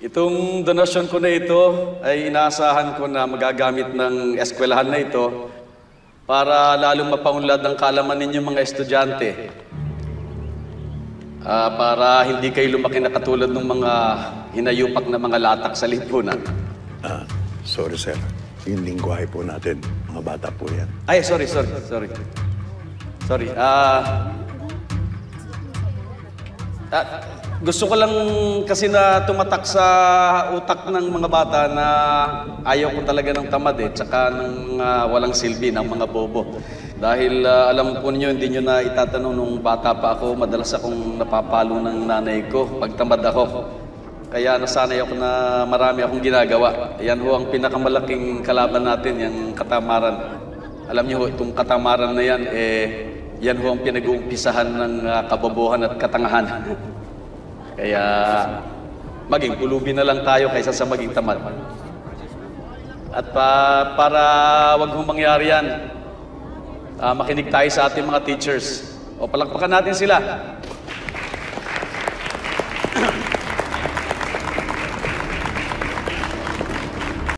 Itong donasyon ko na ito ay inaasahan ko na magagamit ng eskwelahan na ito para lalong mapaunlad ang kaalaman ninyong mga estudyante. Para hindi kayo lumaki na katulad ng mga hinayupak na mga latak sa lipunan. Sorry, sir. Yung lingwahe po natin, mga bata po yan. Ay, sorry. Gusto ko lang kasi na tumatak sa utak ng mga bata na ayaw ko talaga ng tamad tsaka ng walang silbi, ng mga bobo. Dahil alam po ninyo, hindi nyo na itatanong nung bata pa ako, madalas akong napapalo ng nanay ko pag tamad ako. Kaya nasanay ako na marami akong ginagawa. Yan ho ang pinakamalaking kalaban natin, yung katamaran. Alam niyo ho, itong katamaran na yan, yan ho ang pinag-uumpisahan ng kabobohan at katangahan. Kaya maging pulubi na lang tayo kaysa sa maging tamad. At para wag hong mangyari yan, makinig tayo sa ating mga teachers. O palakpakan natin sila.